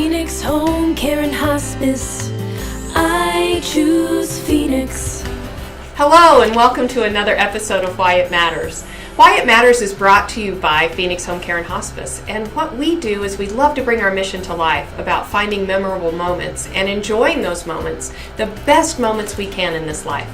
Phoenix Home Care and Hospice. I choose Phoenix. Hello and welcome to another episode of Why It Matters. Why It Matters is brought to you by Phoenix Home Care and Hospice. And what we do is we love to bring our mission to life about finding memorable moments and enjoying those moments, the best moments we can in this life.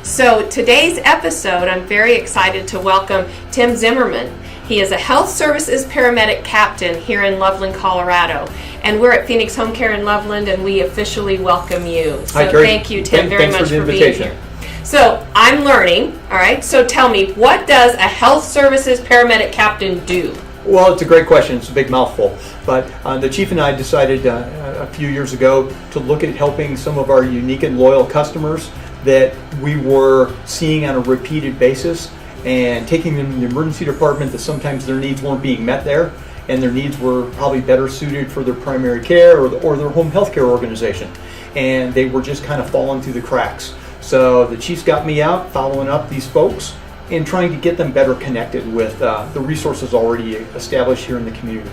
So today's episode, I'm very excited to welcome Tim Zimmerman. He is a Health Services Paramedic Captain here in Loveland, Colorado. And we're at Phoenix Home Care in Loveland, and we officially welcome you. So Hi, Terri. Thank you, Tim, very much for being invitation. here. So I'm learning, all right? So tell me, what does a Health Services Paramedic Captain do? Well, it's a great question. It's a big mouthful. But the chief and I decided a few years ago to look at helping some of our unique and loyal customers that we were seeing on a repeated basis and taking them to the emergency department that sometimes their needs weren't being met there, and their needs were probably better suited for their primary care or their home health care organization. And they were just kind of falling through the cracks. So the chief's got me out following up these folks and trying to get them better connected with the resources already established here in the community.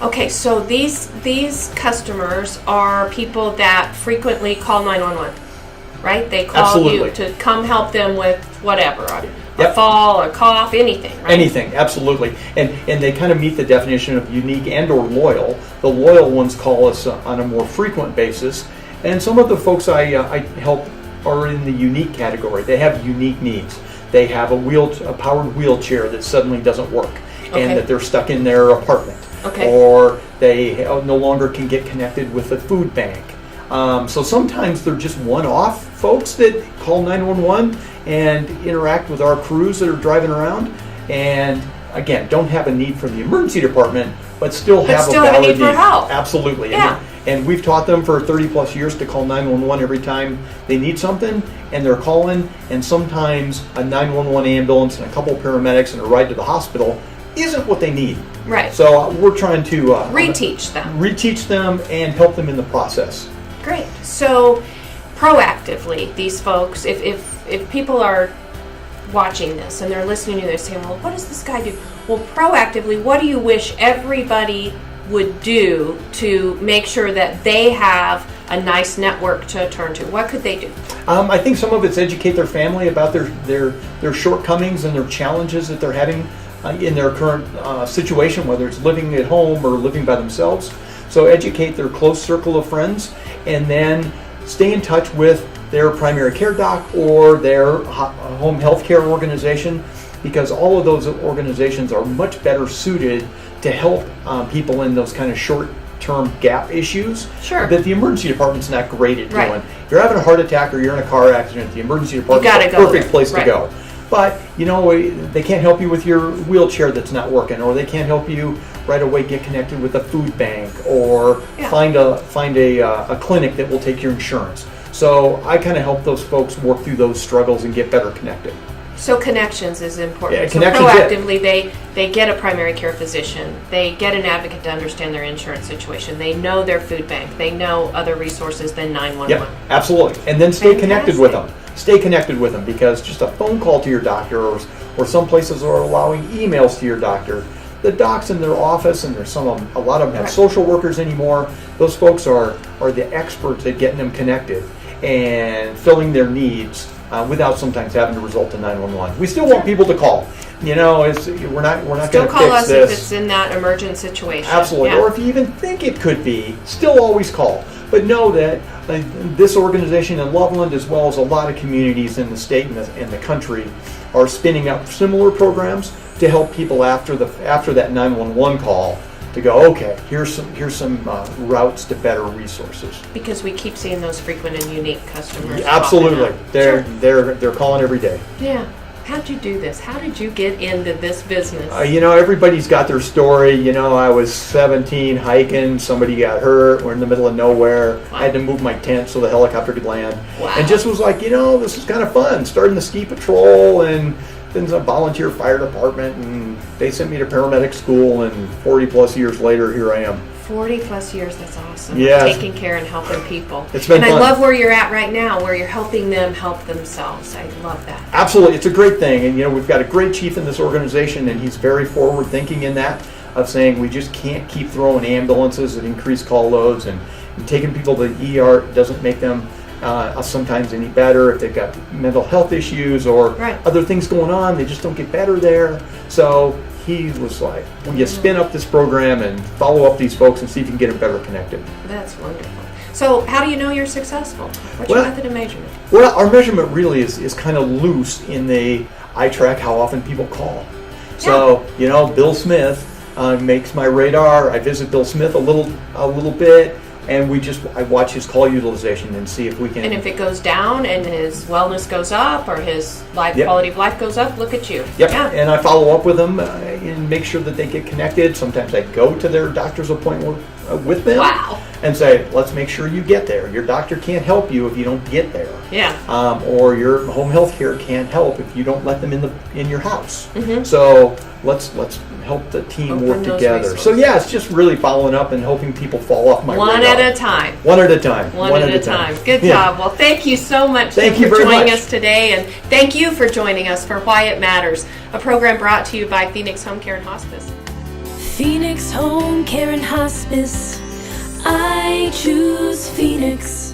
Okay, so these customers are people that frequently call 911, right? They call Absolutely. you to come help them with whatever, a Yep. fall, a cough, anything, right? Anything, absolutely. And they kind of meet the definition of unique and or loyal. The loyal ones call us on a more frequent basis. And some of the folks I help are in the unique category. They have unique needs. They have a powered wheelchair that suddenly doesn't work, Okay. and that they're stuck in their apartment. Okay. Or they no longer can get connected with the food bank. So sometimes they're just one-off folks that call 911 and interact with our crews that are driving around, and again, don't have a need for the emergency department, but still have a valid need for help. Absolutely. Yeah. And we've taught them for 30 plus years to call 911 every time they need something, and they're calling, and sometimes a 911 ambulance and a couple paramedics and a ride to the hospital isn't what they need. Right. So we're trying to Reteach them. reteach them and help them in the process. Great. So proactively, these folks, if people are watching this and they're listening to this saying, well, what does this guy do? Well, proactively, what do you wish everybody would do to make sure that they have a nice network to turn to? What could they do? I think some of it's educate their family about their shortcomings and their challenges that they're having in their current situation, whether it's living at home or living by themselves. So educate their close circle of friends, and then stay in touch with their primary care doc or their home health care organization, because all of those organizations are much better suited to help people in those kind of short-term gap issues. Sure. That the emergency department's not great at Right. doing. You're having a heart attack or you're in a car accident, the emergency department's gotta the go perfect there. place Right. to go. But, they can't help you with your wheelchair that's not working, or they can't help you right away get connected with a food bank, or Yeah. find a clinic that will take your insurance. So I kind of help those folks work through those struggles and get better connected. So connections is important. Yeah, so connections, proactively, they get a primary care physician. They get an advocate to understand their insurance situation. They know their food bank. They know other resources than 911. Yep, absolutely. And then stay connected with them. Fantastic. Stay connected with them, because just a phone call to your doctor, or some places are allowing emails to your doctor. The docs in their office, and there's a lot of them have Right. social workers anymore. Those folks are the experts at getting them connected and filling their needs without sometimes having to result in 911. We still want people to call. We're not Still going to call fix us this. if it's in that emergent situation. Absolutely. Yeah. Or if you even think it could be, still always call. But know that this organization in Loveland, as well as a lot of communities in the state and the country, are spinning up similar programs to help people after that 911 call to go, okay, here's some routes to better resources. Because we keep seeing those frequent and unique customers. Absolutely. Sure. They're calling every day. Yeah. How'd you do this? How did you get into this business? Everybody's got their story. I was 17 hiking, somebody got hurt, we're in the middle of nowhere. Wow. I had to move my tent so the helicopter could land. Wow. And just was like, this is kind of fun. Starting the ski patrol, and then a volunteer fire department, and they sent me to paramedic school, and 40 plus years later, here I am. 40 plus years, that's awesome. Yeah. Taking care and helping people. It's been and fun. I love where you're at right now, where you're helping them help themselves. I love that. Absolutely, it's a great thing, and we've got a great chief in this organization, and he's very forward thinking in that. of saying we just can't keep throwing ambulances at increased call loads and taking people to the ER doesn't make them sometimes any better. If they've got mental health issues or other things going on, they just don't get better there. So he was like, well, you spin up this program and follow up these folks and see if you can get them better connected. That's wonderful. So how do you know you're successful? What's your method of measurement? Well, our measurement really is kind of loose in I track how often people call. So, Bill Smith makes my radar. I visit Bill Smith a little bit, and I watch his call utilization and see if we can. And if it goes down and his wellness goes up or his quality of life goes up, look at you. Yep. Yeah. And I follow up with them and make sure that they get connected. Sometimes I go to their doctor's appointment with them. Wow. And say, let's make sure you get there. Your doctor can't help you if you don't get there. Yeah. Or your home health care can't help if you don't let them in your house. Mm-hmm. So let's help the team work together. Resources. So yeah, it's just really following up and hoping people fall off my radar. One at a time. One at a time. One at a time. Good job. Well, thank you so much for joining us today, and thank you for joining us for Why It Matters, a program brought to you by Phoenix Home Care and Hospice. Phoenix Home Care and Hospice. I choose Phoenix.